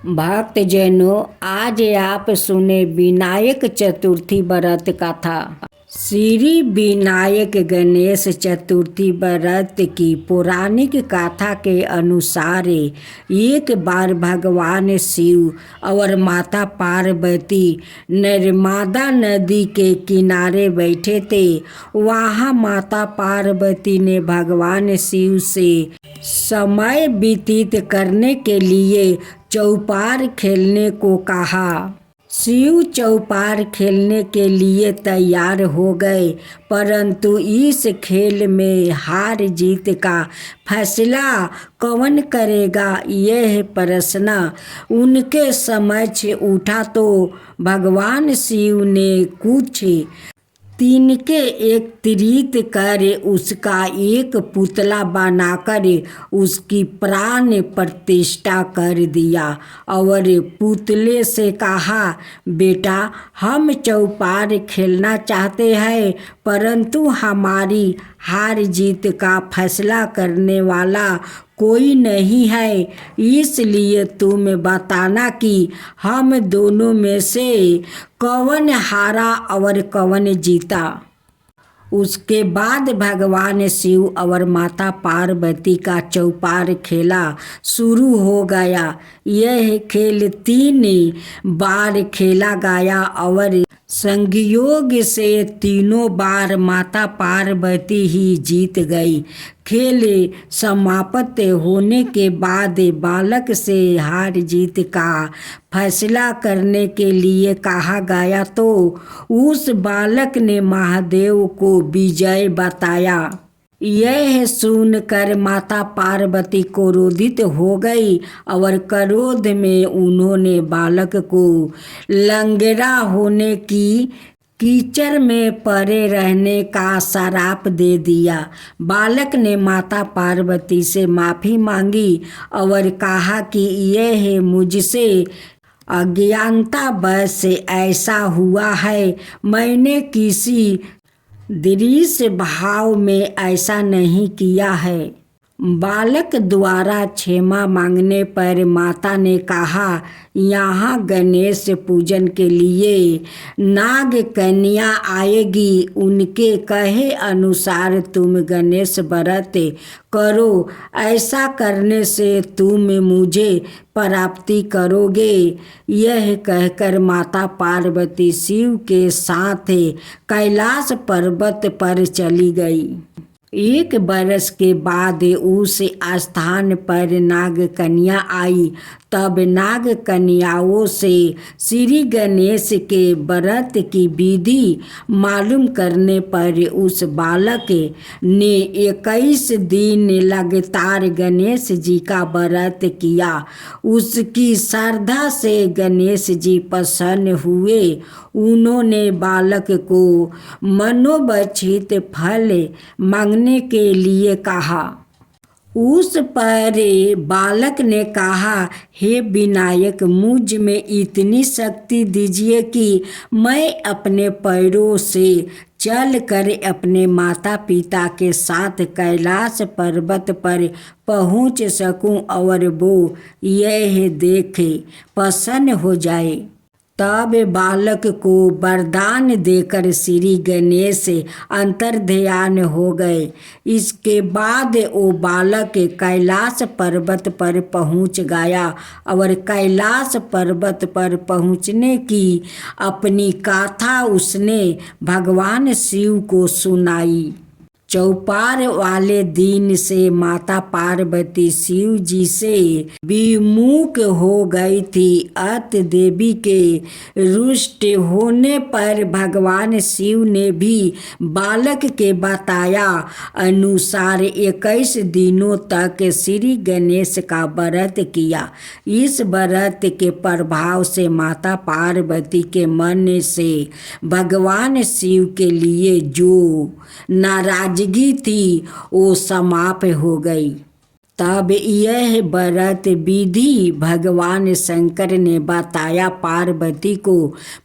भक्तजनों, आज आप सुने विनायक चतुर्थी व्रत कथा। श्री विनायक गणेश चतुर्थी व्रत की पौराणिक कथा के अनुसार एक बार भगवान शिव और माता पार्वती नर्मदा नदी के किनारे बैठे थे। वहाँ माता पार्वती ने भगवान शिव से समय व्यतीत करने के लिए चौपार खेलने को कहा। शिव चौपार खेलने के लिए तैयार हो गए, परंतु इस खेल में हार जीत का फैसला कौन करेगा, यह प्रश्न उनके समक्ष उठा तो भगवान शिव ने कुछ तिनके एकत्रित कर उसका एक पुतला बनाकर उसकी प्राण प्रतिष्ठा कर दिया और पुतले से कहा, बेटा, हम चौपार खेलना चाहते हैं, परंतु हमारी हार जीत का फैसला करने वाला कोई नहीं है, इसलिए तुम बताना कि हम दोनों में से कौन हारा और कौन जीता। उसके बाद भगवान शिव और माता पार्वती का चौपार खेला शुरू हो गया। यह खेल 3 बार खेला गया और संयोग से तीनों बार माता पार्वती ही जीत गई। खेल समाप्त होने के बाद बालक से हार जीत का फैसला करने के लिए कहा गया तो उस बालक ने महादेव को विजय बताया। यह सुनकर माता पार्वती क्रोधित हो गई और क्रोध में उन्होंने बालक को लंगड़ा होने की कीचड़ में पड़े रहने का श्राप दे दिया। बालक ने माता पार्वती से माफ़ी मांगी और कहा कि यह मुझसे अज्ञानतावश ऐसा हुआ है, मैंने किसी दृश्य भाव में ऐसा नहीं किया है। बालक द्वारा क्षमा मांगने पर माता ने कहा, यहाँ गणेश पूजन के लिए नाग कन्या आएगी, उनके कहे अनुसार तुम गणेश व्रत करो, ऐसा करने से तुम मुझे प्राप्ति करोगे। यह कहकर माता पार्वती शिव के साथ कैलाश पर्वत पर चली गई। 1 बरस के बाद उस स्थान पर नाग कन्या आई। तब नाग कन्याओं से श्री गणेश के व्रत की विधि मालूम करने पर उस बालक ने 21 दिन लगातार गणेश जी का व्रत किया। उसकी श्रद्धा से गणेश जी प्रसन्न हुए। उन्होंने बालक को मनोवांछित फल मांगने के लिए कहा। उस पर बालक ने कहा, हे विनायक, मुझ में इतनी शक्ति दीजिए कि मैं अपने पैरों से चलकर अपने माता पिता के साथ कैलाश पर्वत पर पहुंच सकूं और वो यह देखे प्रसन्न हो जाए। तब बालक को वरदान देकर श्री गणेश अंतर्ध्यान हो गए। इसके बाद वो बालक कैलाश पर्वत पर पहुंच गया और कैलाश पर्वत पर पहुंचने की अपनी गाथा उसने भगवान शिव को सुनाई। चौपार वाले दिन से माता पार्वती शिव जी से विमुख हो गई थी। अत देवी के रुष्ट होने पर भगवान शिव ने भी बालक के बताया अनुसार 21 दिनों तक श्री गणेश का व्रत किया। इस व्रत के प्रभाव से माता पार्वती के मन से भगवान शिव के लिए जो नाराज थी वो समाप्त हो गई। तब यह व्रत विधि भगवान शंकर ने बताया, पार्वती को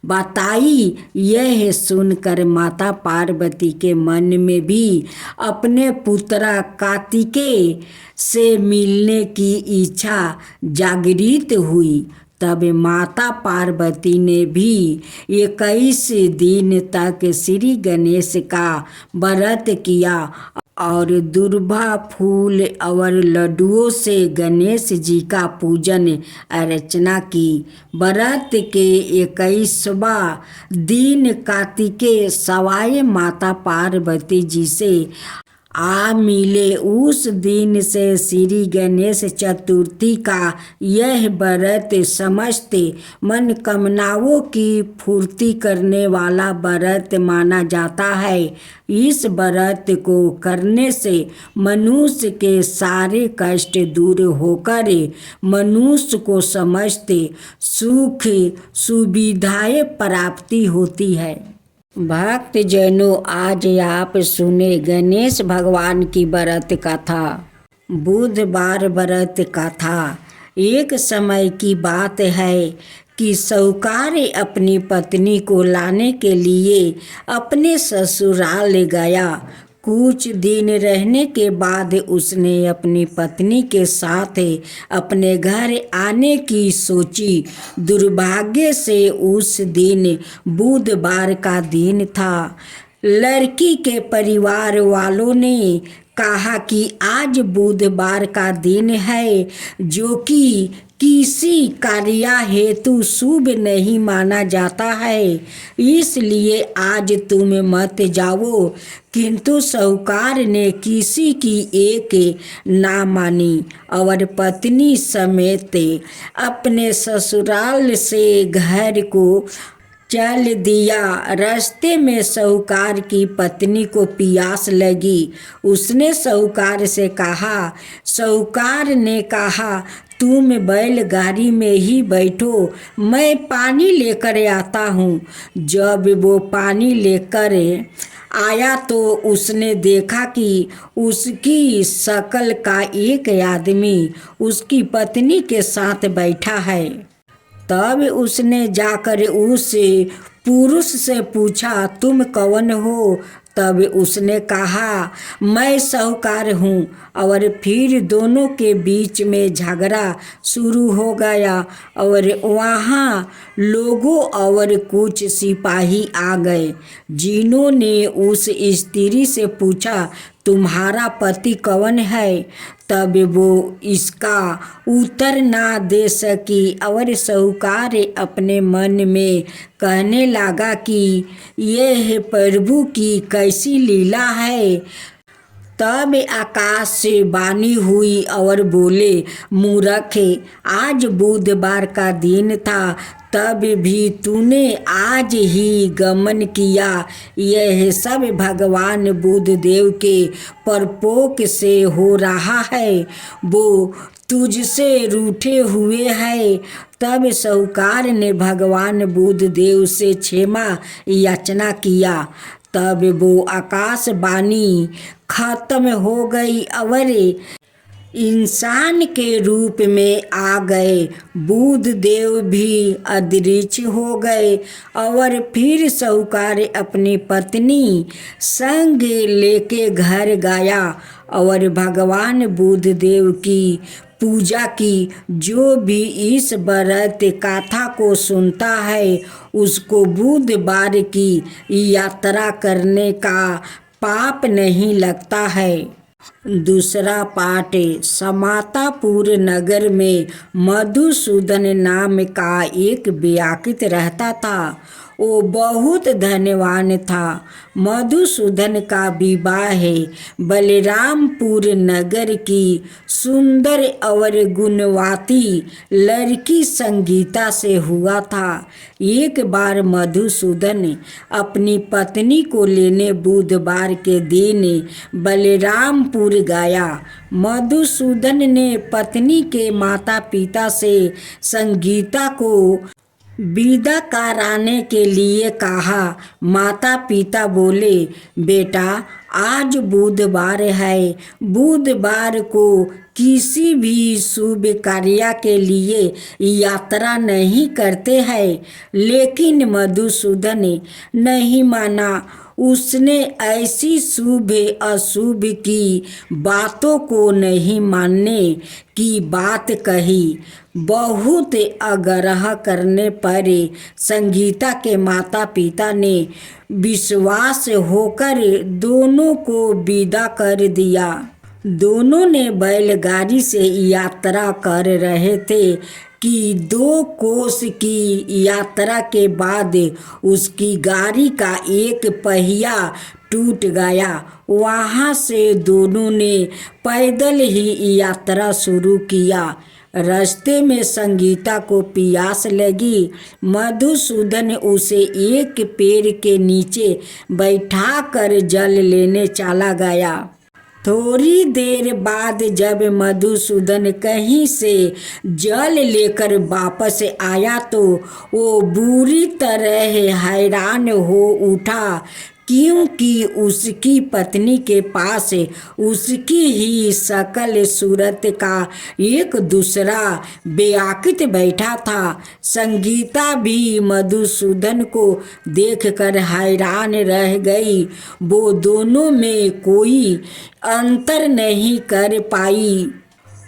बताई। यह सुनकर माता पार्वती के मन में भी अपने पुत्र कार्तिकेय से मिलने की इच्छा जागृत हुई। तब माता पार्वती ने भी 21 दिन तक श्री गणेश का व्रत किया और दुर्वा फूल और लड्डुओं से गणेश जी का पूजन अर्चना की। व्रत के 21वां दिन कार्तिकेय सवाए माता पार्वती जी से आ मिले। उस दिन से श्री गणेश चतुर्थी का यह व्रत समस्त मनोकामनाओं की पूर्ति करने वाला व्रत माना जाता है। इस व्रत को करने से मनुष्य के सारे कष्ट दूर होकर मनुष्य को समस्त सुख सुविधाएं प्राप्ति होती है। भक्त जनों, आज आप सुने गणेश भगवान की व्रत कथा, बुधवार व्रत कथा। एक समय की बात है कि साहूकार अपनी पत्नी को लाने के लिए अपने ससुराल गया। कुछ दिन रहने के बाद उसने अपनी पत्नी के साथ अपने घर आने की सोची। दुर्भाग्य से उस दिन बुधवार का दिन था। लड़की के परिवार वालों ने कहा कि आज बुधवार का दिन है, जो कि किसी कार्य हेतु शुभ नहीं माना जाता है, इसलिए आज तुम मत जाओ। किंतु साहूकार ने किसी की एक ना मानी और पत्नी समेत अपने ससुराल से घर को चल दिया। रास्ते में साहूकार की पत्नी को प्यास लगी। उसने साहूकार से कहा। साहूकार ने कहा, तुम बैलगाड़ी में ही बैठो, मैं पानी लेकर आता हूँ। जब वो पानी लेकर आया तो उसने देखा कि उसकी शक्ल का एक आदमी उसकी पत्नी के साथ बैठा है। तब उसने जाकर उस पुरुष से पूछा, तुम कौन हो? तब उसने कहा, मैं साहूकार हूँ। और फिर दोनों के बीच में झगड़ा शुरू हो गया और वहाँ लोगों और कुछ सिपाही आ गए, जिन्होंने उस स्त्री से पूछा, तुम्हारा पति कौन है? तब वो इसका उत्तर ना दे सकी और साहूकार अपने मन में कहने लगा कि यह प्रभु की कैसी लीला है। तब आकाश से वाणी हुई और बोले, मूर्ख, आज बुधवार का दिन था, तब भी तूने आज ही गमन किया। यह सब भगवान बुद्धदेव के प्रकोप से हो रहा है, वो तुझसे रूठे हुए है। तब साहूकार ने भगवान बुद्धदेव से क्षमा याचना किया। तब वो आकाशवाणी खत्म हो गई और इंसान के रूप में आ गए। बुद्धदेव भी अदृश्य हो गए और फिर साहूकार अपनी पत्नी संग लेके घर गया और भगवान बुद्धदेव की पूजा की। जो भी इस व्रत कथा को सुनता है, उसको बुधवार की यात्रा करने का पाप नहीं लगता है। दूसरा पाठ। समातापुर नगर में मधुसूदन नाम का एक व्यक्ति रहता था। वो बहुत धनवान था। मधुसूदन का विवाह बलरामपुर नगर की सुंदर और गुणवती लड़की संगीता से हुआ था। एक बार मधुसूदन अपनी पत्नी को लेने बुधवार के दिन बलरामपुर गया। मधुसूदन ने पत्नी के माता पिता से संगीता को विदा कराने के लिए कहा। माता पिता बोले, बेटा आज बुधवार है। बुधवार को किसी भी शुभ कार्य के लिए यात्रा नहीं करते हैं, लेकिन मधुसूदन ने नहीं माना। उसने ऐसी शुभ अशुभ की बातों को नहीं मानने की बात कही। बहुत आग्रह करने पर संगीता के माता पिता ने विश्वास होकर दोनों को विदा कर दिया। दोनों ने बैलगाड़ी से यात्रा कर रहे थे कि 2 कोस की यात्रा के बाद उसकी गाड़ी का एक पहिया टूट गया। वहाँ से दोनों ने पैदल ही यात्रा शुरू किया। रास्ते में संगीता को प्यास लगी। मधुसूदन उसे एक पेड़ के नीचे बैठाकर जल लेने चला गया। थोड़ी देर बाद जब मधुसूदन कहीं से जल लेकर वापस आया तो वो बुरी तरह हैरान हो उठा, क्योंकि उसकी पत्नी के पास उसकी ही शकल सूरत का एक दूसरा बेआकित बैठा था। संगीता भी मधुसूदन को देखकर हैरान रह गई। वो दोनों में कोई अंतर नहीं कर पाई।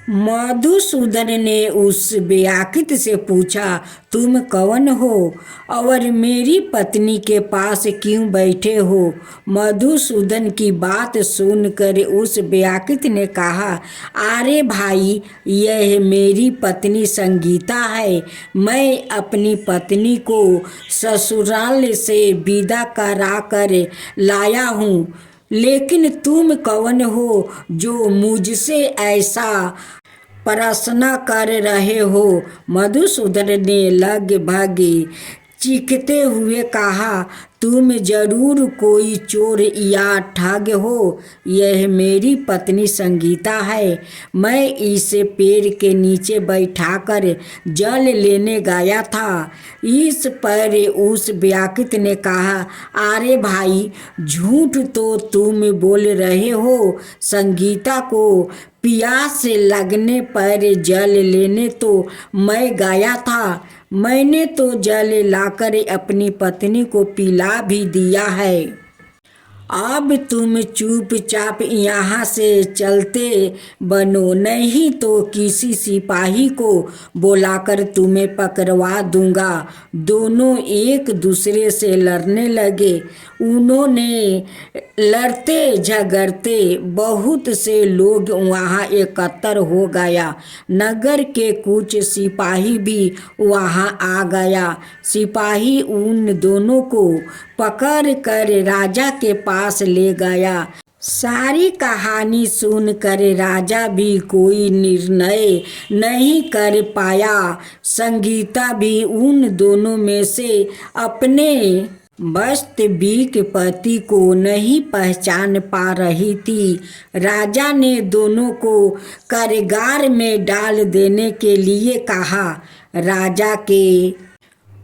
मधुसूदन ने उस बेआकित से पूछा, तुम कौन हो और मेरी पत्नी के पास क्यों बैठे हो? मधुसूदन की बात सुनकर उस बेआकित ने कहा, अरे भाई, यह मेरी पत्नी संगीता है। मैं अपनी पत्नी को ससुराल से विदा करा कर लाया हूँ, लेकिन तुम कौन हो जो मुझसे ऐसा प्रश्न कर रहे हो? मधुसूदन ने लगभग चीखते हुए कहा, तुम जरूर कोई चोर या ठग हो। यह मेरी पत्नी संगीता है। मैं इसे पेड़ के नीचे बैठाकर जल लेने गया था। इस पर उस बेआकित ने कहा, अरे भाई, झूठ तो तुम बोल रहे हो। संगीता को प्यास लगने पर जल लेने तो मैं गया था। मैंने तो जल लाकर अपनी पत्नी को पिला भी दिया है। अब तुम चुपचाप यहाँ से चलते बनो, नहीं तो किसी सिपाही को बुलाकर तुम्हें पकड़वा दूंगा। दोनों एक दूसरे से लड़ने लगे। उन्होंने लड़ते झगड़ते बहुत से लोग वहाँ एकत्र हो गया। नगर के कुछ सिपाही भी वहाँ आ गया। सिपाही उन दोनों को पकड़ कर राजा के पास ले गया। सारी कहानी सुनकर राजा भी कोई निर्णय नहीं कर पाया। संगीता भी उन दोनों में से अपने वास्तविक पति को नहीं पहचान पा रही थी। राजा ने दोनों को कारागार में डाल देने के लिए कहा। राजा के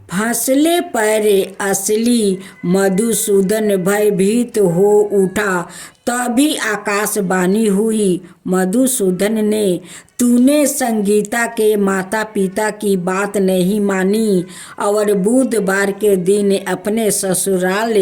फैसले पर असली मधुसूदन भयभीत हो उठा। तभी आकाशवाणी हुई, मधुसूदन ने, तूने संगीता के माता पिता की बात नहीं मानी और बुधवार के दिन अपने ससुराल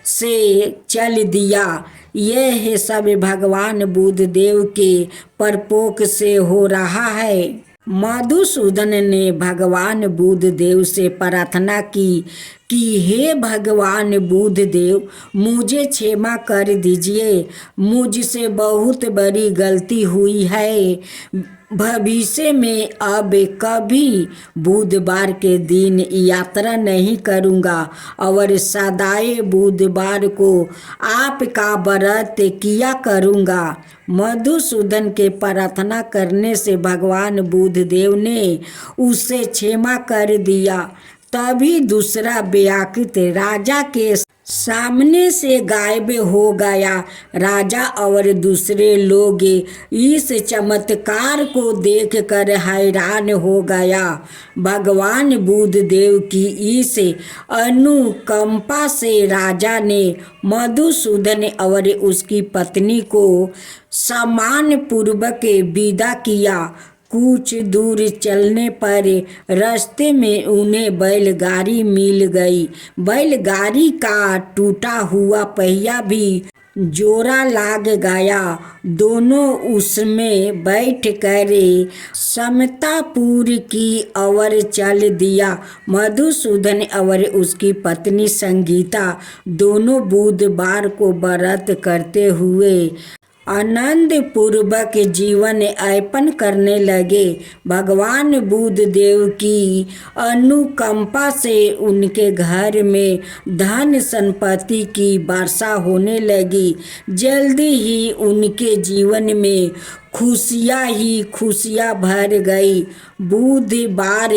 से चल दिया। यह सब भगवान बुद्धदेव के प्रकोप से हो रहा है। मधुसूदन ने भगवान बुद्धदेव से प्रार्थना की कि हे भगवान बुद्धदेव, मुझे क्षमा कर दीजिए। मुझसे बहुत बड़ी गलती हुई है। भविष्य में अब कभी बुधवार के दिन यात्रा नहीं करूँगा और सदाए बुधवार को आपका व्रत किया करूँगा। मधुसूदन के प्रार्थना करने से भगवान बुद्धदेव ने उसे क्षमा कर दिया। तभी दूसरा व्याकुत राजा के सामने से गायब हो गया। राजा और दूसरे लोग इस चमत्कार को देखकर हैरान हो गया। भगवान बुद्ध देव की इस अनुकंपा से राजा ने मधुसूदन और उसकी पत्नी को सम्मान पूर्वक विदा किया। कुछ दूर चलने पर रास्ते में उन्हें बैलगाड़ी मिल गई। बैलगाड़ी का टूटा हुआ पहिया भी जोड़ा लाग गया। दोनों उसमें बैठ कर समतापुर की ओर चल दिया। मधुसूदन और उसकी पत्नी संगीता दोनों बुधवार को व्रत करते हुए आनंद पूर्वक जीवन यापन करने लगे। भगवान बुद्ध देव की अनुकंपा से उनके घर में धन संपत्ति की वर्षा होने लगी। जल्दी ही उनके जीवन में खुशियाँ ही खुशियाँ भर गई। बुधवार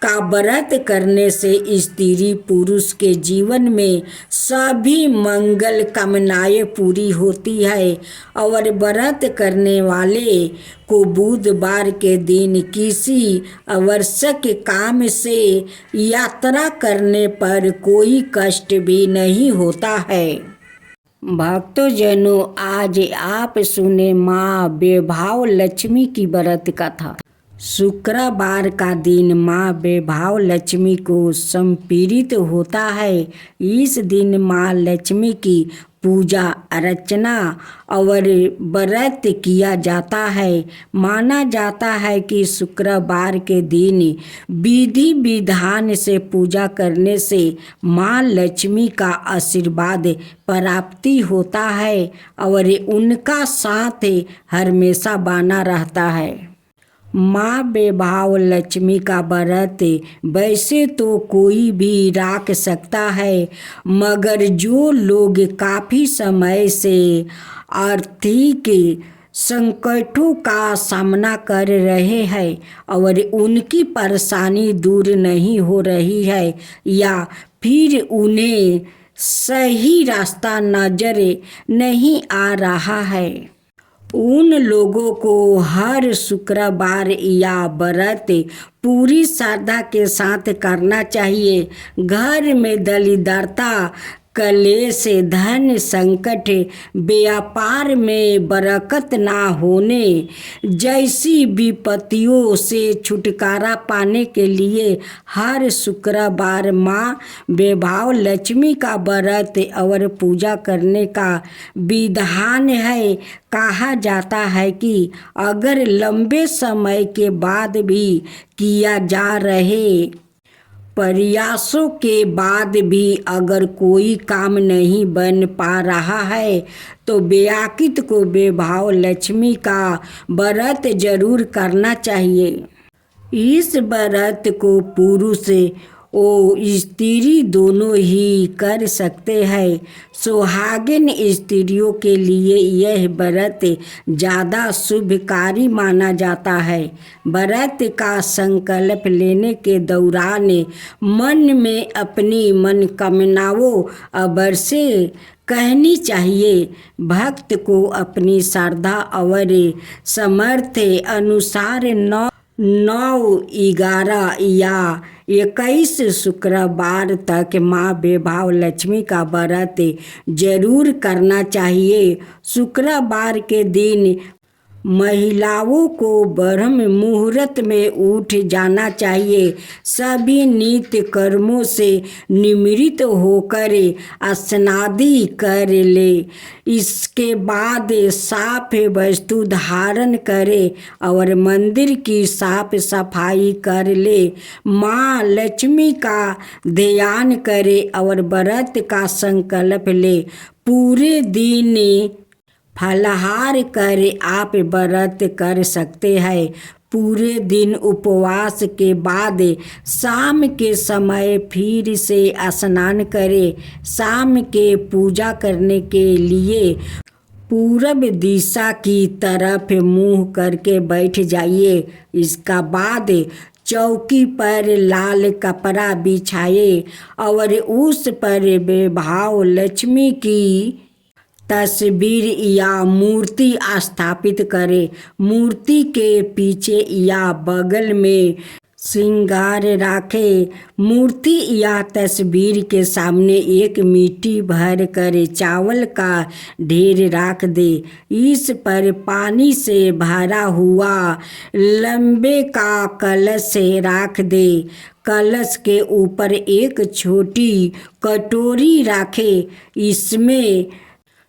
का व्रत करने से स्त्री पुरुष के जीवन में सभी मंगल कामनाएं पूरी होती है और व्रत करने वाले को बुधवार के दिन किसी आवश्यक काम से यात्रा करने पर कोई कष्ट भी नहीं होता है। भक्तजनों, आज आप सुने माँ वैभव लक्ष्मी की व्रत कथा। शुक्रवार का दिन माँ वैभव लक्ष्मी को समर्पित होता है। इस दिन माँ लक्ष्मी की पूजा अर्चना और व्रत किया जाता है। माना जाता है कि शुक्रवार के दिन विधि विधान से पूजा करने से माँ लक्ष्मी का आशीर्वाद प्राप्ति होता है और उनका साथ हमेशा बना रहता है। माँ वैभव लक्ष्मी का व्रत वैसे तो कोई भी रख सकता है, मगर जो लोग काफ़ी समय से आर्थिक संकटों का सामना कर रहे हैं और उनकी परेशानी दूर नहीं हो रही है, या फिर उन्हें सही रास्ता नजर नहीं आ रहा है, उन लोगों को हर शुक्रवार या व्रत पूरी श्रद्धा के साथ करना चाहिए। घर में दरिद्रता, कलेश, धन संकट, व्यापार में बरकत ना होने जैसी विपत्तियों से छुटकारा पाने के लिए हर शुक्रवार माँ वैभव लक्ष्मी का व्रत और पूजा करने का विधान है। कहा जाता है कि अगर लंबे समय के बाद भी किया जा रहे प्रयासों के बाद भी अगर कोई काम नहीं बन पा रहा है तो व्याकुत को वैभव लक्ष्मी का व्रत जरूर करना चाहिए। इस व्रत को पुरुष और स्त्री दोनों ही कर सकते हैं। सुहागिन स्त्रियों के लिए यह व्रत ज़्यादा शुभकारी माना जाता है। व्रत का संकल्प लेने के दौरान मन में अपनी मनोकामनाओं अवश्य कहनी चाहिए। भक्त को अपनी श्रद्धा और सामर्थ्य अनुसार 9, 11 या 21 शुक्रवार तक माँ वैभव लक्ष्मी का व्रत जरूर करना चाहिए। शुक्रवार के दिन महिलाओं को ब्रह्म मुहूर्त में उठ जाना चाहिए। सभी नित्य कर्मों से निवृत्त होकर स्नादि कर ले। इसके बाद साफ वस्तु धारण करे और मंदिर की साफ सफाई कर ले। माँ लक्ष्मी का ध्यान करे और व्रत का संकल्प ले। पूरे दिन फलाहार कर आप व्रत कर सकते हैं। पूरे दिन उपवास के बाद शाम के समय फिर से स्नान करें। शाम के पूजा करने के लिए पूरब दिशा की तरफ मुंह करके बैठ जाइए। इसका बाद चौकी पर लाल कपड़ा बिछाए और उस पर बेभाव लक्ष्मी की तस्वीर या मूर्ति स्थापित करे। मूर्ति के पीछे या बगल में श्रृंगार रखे। मूर्ति या तस्वीर के सामने एक मिट्टी भर कर चावल का ढेर रख दे। इस पर पानी से भरा हुआ लंबे का कलश रख दे। कलश के ऊपर एक छोटी कटोरी रखे। इसमें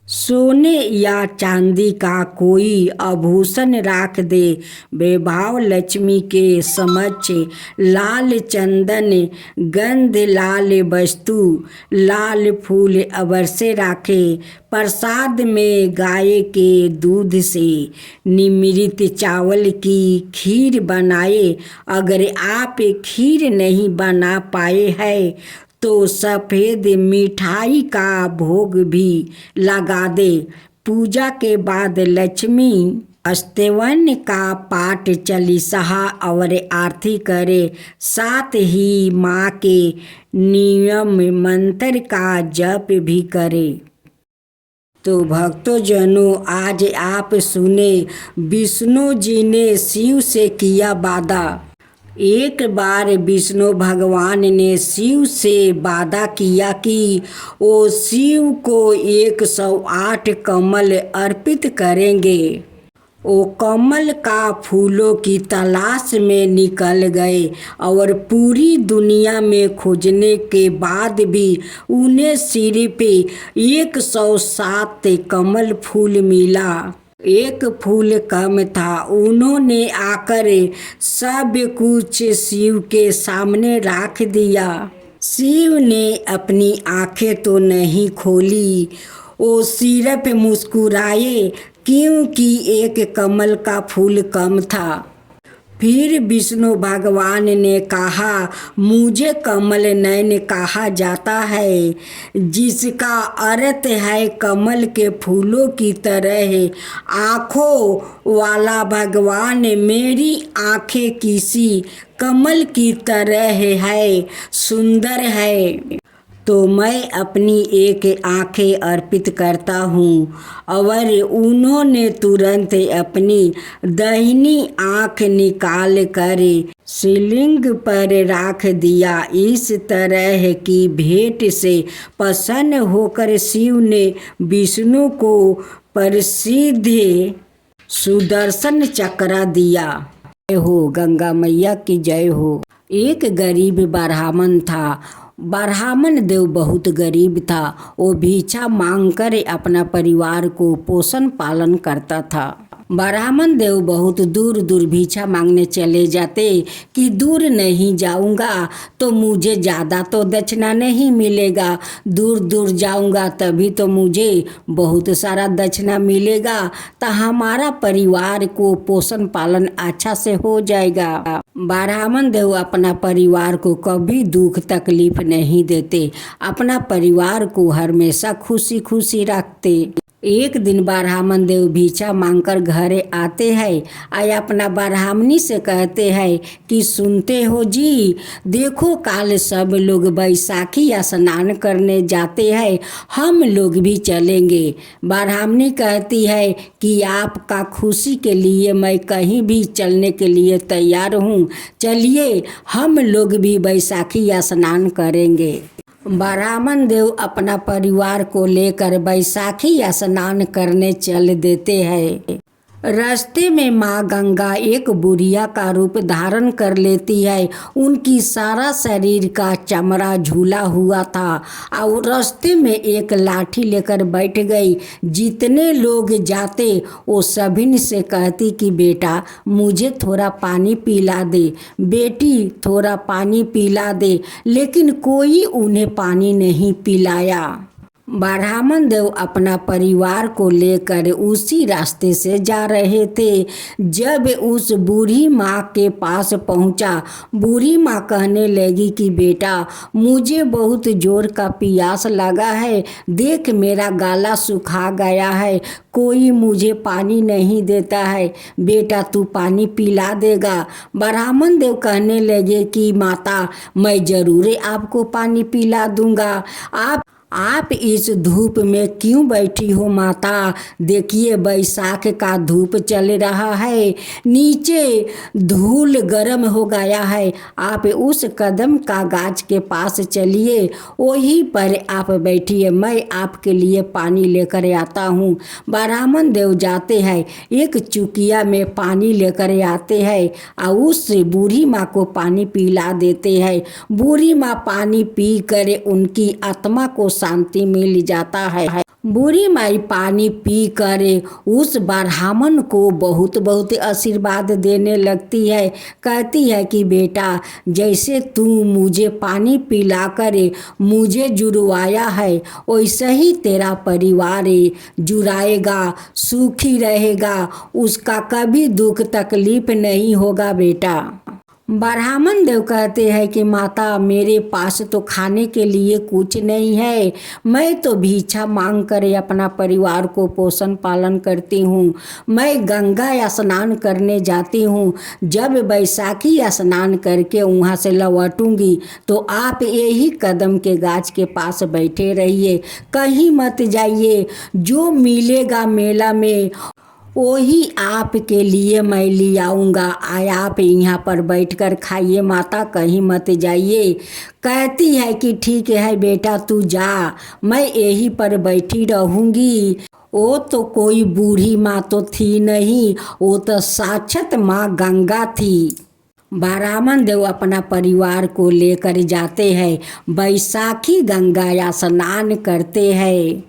सोने या चांदी का कोई आभूषण रख दे। वैभव लक्ष्मी के समक्ष लाल चंदन, गंध लाल वस्तु, लाल फूल अवश्य रखे। प्रसाद में गाय के दूध से निर्मित चावल की खीर बनाए। अगर आप खीर नहीं बना पाए हैं तो सफ़ेद मिठाई का भोग भी लगा दे। पूजा के बाद लक्ष्मी स्तवन का पाठ, चालीसा और आरती करे। साथ ही माँ के नियम मंत्र का जप भी करे। तो भक्तों जनों, आज आप सुने विष्णु जी ने शिव से किया वादा। एक बार विष्णु भगवान ने शिव से वादा किया कि वो शिव को 108 कमल अर्पित करेंगे। वो कमल का फूलों की तलाश में निकल गए और पूरी दुनिया में खोजने के बाद भी उन्हें सिर्फ 107 कमल फूल मिला। एक फूल कम था। उन्होंने आकर सब कुछ शिव के सामने रख दिया। शिव ने अपनी आंखें तो नहीं खोली, वो सिर्फ मुस्कुराए क्योंकि एक कमल का फूल कम था। फिर विष्णु भगवान ने कहा, मुझे कमल नयन कहा जाता है, जिसका अर्थ है कमल के फूलों की तरह आँखों वाला भगवान। मेरी आँखें किसी कमल की तरह है, सुंदर है, तो मैं अपनी एक आँखें अर्पित करता हूँ। और उन्होंने तुरंत अपनी दाहिनी आँख निकाल कर शिवलिंग पर रख दिया। इस तरह की भेंट से प्रसन्न होकर शिव ने विष्णु को प्रसिद्ध सुदर्शन चक्र दिया। जय हो गंगा मैया की जय हो। एक गरीब ब्राह्मण था। ब्राह्मण देव बहुत गरीब था। वो भिक्षा मांगकर अपना परिवार को पोषण पालन करता था। ब्राह्मण देव बहुत दूर दूर भिक्षा मांगने चले जाते कि दूर नहीं जाऊंगा तो मुझे ज़्यादा तो दक्षिणा नहीं मिलेगा, दूर दूर जाऊंगा तभी तो मुझे बहुत सारा दक्षिणा मिलेगा, तो हमारा परिवार को पोषण पालन अच्छा से हो जाएगा। ब्राह्मण देव अपना परिवार को कभी दुख तकलीफ नहीं देते, अपना परिवार को हमेशा खुशी खुशी रखते। एक दिन ब्राह्मण देव भिक्षा मांगकर घरे आते हैं और अपना ब्राह्मणी से कहते हैं कि सुनते हो जी, देखो काल सब लोग बैसाखी स्नान करने जाते हैं, हम लोग भी चलेंगे। ब्राह्मणी कहती है कि आपका खुशी के लिए मैं कहीं भी चलने के लिए तैयार हूँ, चलिए हम लोग भी बैसाखी स्नान करेंगे। ब्राह्मण देव अपना परिवार को लेकर बैसाखी स्नान करने चल देते हैं। रास्ते में माँ गंगा एक बुढ़िया का रूप धारण कर लेती है। उनकी सारा शरीर का चमड़ा झूला हुआ था और रास्ते में एक लाठी लेकर बैठ गई। जितने लोग जाते वो सभी से कहती कि बेटा मुझे थोड़ा पानी पिला दे, बेटी थोड़ा पानी पिला दे, लेकिन कोई उन्हें पानी नहीं पिलाया। ब्राह्मण देव अपना परिवार को लेकर उसी रास्ते से जा रहे थे। जब उस बूढ़ी माँ के पास पहुँचा, बूढ़ी माँ कहने लगी कि बेटा, मुझे बहुत जोर का प्यास लगा है, देख मेरा गला सूखा गया है, कोई मुझे पानी नहीं देता है, बेटा तू पानी पिला देगा। ब्राह्मण देव कहने लगे कि माता, मैं ज़रूर आपको पानी पिला दूंगा। आप इस धूप में क्यों बैठी हो माता? देखिए बैसाख का धूप चल रहा है, नीचे धूल गर्म हो गया है, आप उस कदम का गाछ के पास चलिए, वहीं पर आप बैठिए, मैं आपके लिए पानी लेकर आता हूँ। ब्राह्मण देव जाते हैं, एक चुकिया में पानी लेकर आते हैं और उससे बूढ़ी माँ को पानी पिला देते हैं। बूढ़ी माँ पानी पी कर उनकी आत्मा को शांति मिल जाता है। बूढ़ी माई पानी पी कर उस ब्राह्मण को बहुत बहुत आशीर्वाद देने लगती है। कहती है कि बेटा, जैसे तू मुझे पानी पिलाकर मुझे जुड़वाया है, वैसे ही तेरा परिवार जुड़ाएगा, सुखी रहेगा, उसका कभी दुख तकलीफ नहीं होगा बेटा। ब्राह्मण देव कहते हैं कि माता, मेरे पास तो खाने के लिए कुछ नहीं है, मैं तो भिक्षा मांग कर अपना परिवार को पोषण पालन करती हूँ। मैं गंगा स्नान करने जाती हूँ, जब बैसाखी स्नान करके वहाँ से लौटूंगी तो आप यही कदम के गाछ के पास बैठे रहिए, कहीं मत जाइए, जो मिलेगा मेला में वही आपके लिए मैं ले आऊँगा, आप यहाँ पर बैठकर खाइए माता, कहीं मत जाइए। कहती है कि ठीक है बेटा, तू जा, मैं यहीं पर बैठी रहूँगी। वो तो कोई बूढ़ी माँ तो थी नहीं, वो तो साक्षात माँ गंगा थी। ब्राह्मण देव अपना परिवार को लेकर जाते हैं, बैसाखी गंगा स्नान करते हैं।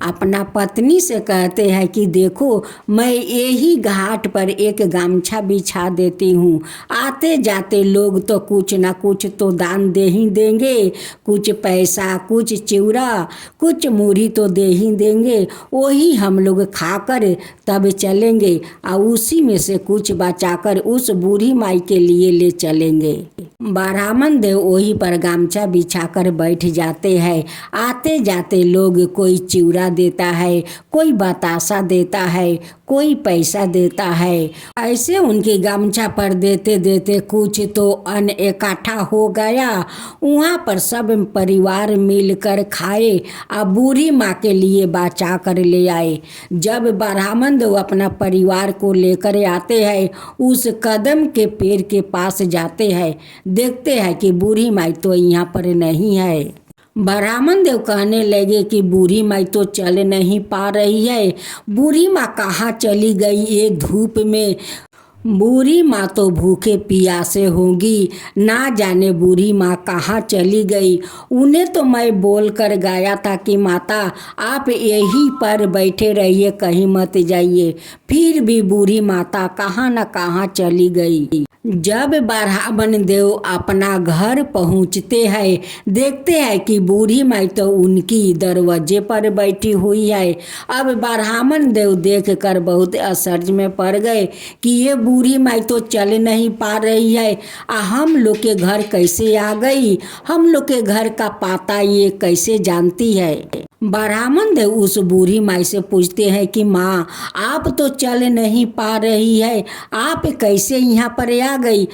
अपना पत्नी से कहते हैं कि देखो, मैं यही घाट पर एक गमछा बिछा देती हूँ, आते जाते लोग तो कुछ ना कुछ तो दान दे ही देंगे, कुछ पैसा, कुछ चिवड़ा, कुछ मूढ़ी तो दे ही देंगे, वही हम लोग खाकर तब चलेंगे और उसी में से कुछ बचाकर उस बूढ़ी माई के लिए ले चलेंगे। ब्राह्मण देव वही पर गमछा बिछाकर बैठ जाते हैं। आते जाते लोग कोई चिवड़ा देता है, कोई बतासा देता है, कोई पैसा देता है। ऐसे उनके गमछा पर देते देते कुछ तो अन्न इकट्ठा हो गया। वहाँ पर सब परिवार मिलकर खाए और बूढ़ी माँ के लिए बचा कर ले आए। जब ब्राह्मण देव अपना परिवार को लेकर आते हैं, उस कदम के पेड़ के पास जाते हैं, देखते हैं कि बूढ़ी माई तो यहाँ पर नहीं है। ब्राह्मण देव कहने लगे कि बूढ़ी माई तो चल नहीं पा रही है, बूढ़ी माँ कहाँ चली गई ये धूप में? बूढ़ी माँ तो भूखे प्यासे होंगी, ना जाने बूढ़ी माँ कहाँ चली गई। उन्हें तो मैं बोल कर गया था कि माता, आप यहीं पर बैठे रहिए, कहीं मत जाइए, फिर भी बूढ़ी माता कहाँ न कहाँ चली गई। जब ब्राह्मण देव अपना घर पहुँचते हैं, देखते हैं कि बूढ़ी माई तो उनकी दरवाजे पर बैठी हुई है। अब ब्राह्मण देव देख कर बहुत आश्चर्य में पड़ गए कि ये बूढ़ी माई तो चल नहीं पा रही है, हम लोग के घर कैसे आ गई, हम लोग के घर का पता ये कैसे जानती है। ब्राह्मण देव उस बूढ़ी माई से पूछते हैं कि माँ, आप तो चल नहीं पा रही है, आप कैसे यहाँ पर आ गई,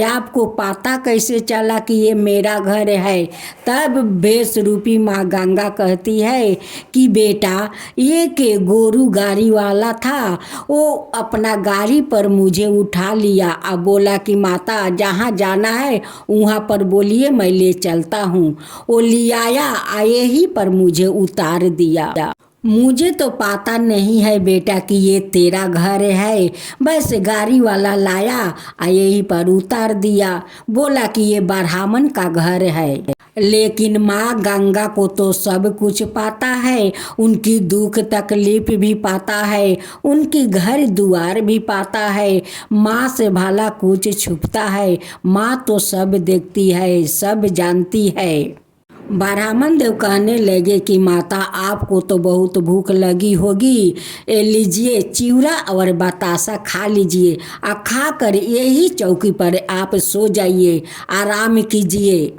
आपको पता कैसे चला कि ये मेरा घर है? तब भेष रूपी माँ गंगा कहती है कि बेटा, ये के गोरू गाड़ी वाला था, वो अपना गाड़ी पर मुझे उठा लिया और बोला कि माता जहाँ जाना है वहाँ पर बोलिए, मैं ले चलता हूँ। वो ले आया, आए ही पर मुझे उतार दिया। मुझे तो पता नहीं है बेटा कि ये तेरा घर है, बस गाड़ी वाला लाया और यहीं पर उतार दिया, बोला कि ये ब्राह्मण का घर है। लेकिन माँ गंगा को तो सब कुछ पता है, उनकी दुख तकलीफ भी पता है, उनकी घर दुआर भी पता है। माँ से भला कुछ छुपता है? माँ तो सब देखती है, सब जानती है। ब्राह्मण देव कहने लगे कि माता, आपको तो बहुत भूख लगी होगी, ये लीजिए चिवड़ा और बतासा खा लीजिए, और खा कर यही चौकी पर आप सो जाइए, आराम कीजिए।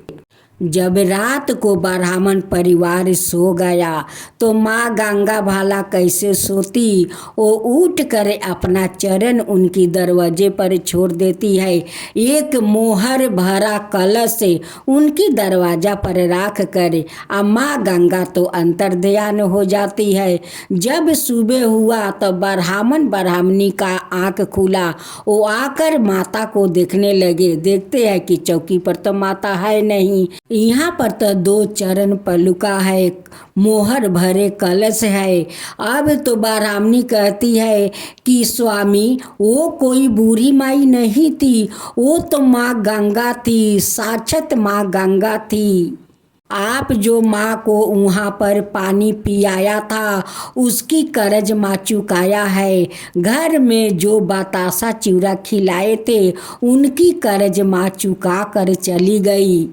जब रात को ब्राह्मण परिवार सो गया तो माँ गंगा भला कैसे सोती। वो उठ कर अपना चरण उनकी दरवाजे पर छोड़ देती है। एक मोहर भरा कलश उनकी दरवाजा पर रख कर अब माँ गंगा तो अंतर्ध्यान हो जाती है। जब सुबह हुआ तो ब्राह्मण ब्राह्मणी का आँख खुला। वो आकर माता को देखने लगे। देखते हैं कि चौकी पर तो माता है नहीं, यहाँ पर तो 2 चरण पलुका है, मोहर भरे कलश है। अब तो ब्राह्मणी कहती है कि स्वामी, वो कोई बूढ़ी माई नहीं थी, वो तो माँ गंगा थी, साक्षात माँ गंगा थी। आप जो माँ को वहाँ पर पानी पियाया था उसकी कर्ज माँ चुकाया है। घर में जो बतासा चिवड़ा खिलाए थे उनकी कर्ज माँ चुका कर चली गई।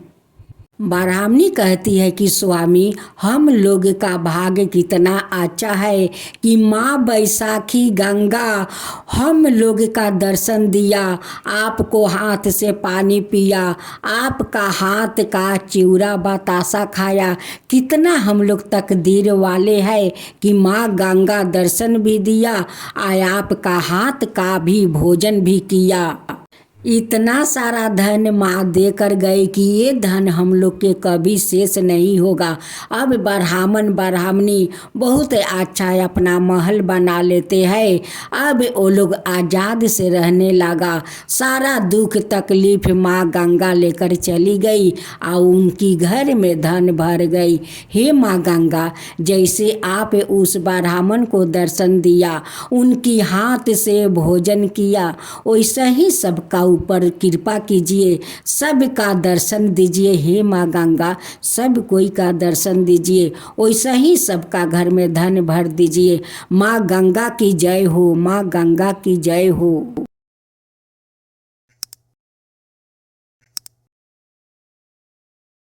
ब्राह्मणी कहती है कि स्वामी, हम लोग का भाग्य कितना अच्छा है कि माँ बैसाखी गंगा हम लोग का दर्शन दिया, आपको हाथ से पानी पिया, आपका हाथ का चिवड़ा बतासा खाया। कितना हम लोग तकदीर वाले हैं कि माँ गंगा दर्शन भी दिया और आपका हाथ का भी भोजन भी किया। इतना सारा धन माँ देकर गए कि ये धन हम लोग के कभी शेष नहीं होगा। अब ब्राह्मण ब्राह्मणी बहुत अच्छा अपना महल बना लेते हैं। अब वो लोग आज़ाद से रहने लगा। सारा दुख तकलीफ माँ गंगा लेकर चली गई और उनकी घर में धन भर गई। हे माँ गंगा, जैसे आप उस ब्राह्मण को दर्शन दिया, उनकी हाथ से भोजन किया, वैसा ही सबका ऊपर कृपा कीजिए, सबका दर्शन दीजिए। हे माँ गंगा, सब कोई का दर्शन दीजिए, वैसा ही सबका घर में धन भर दीजिए। माँ गंगा की जय हो, माँ गंगा की जय हो।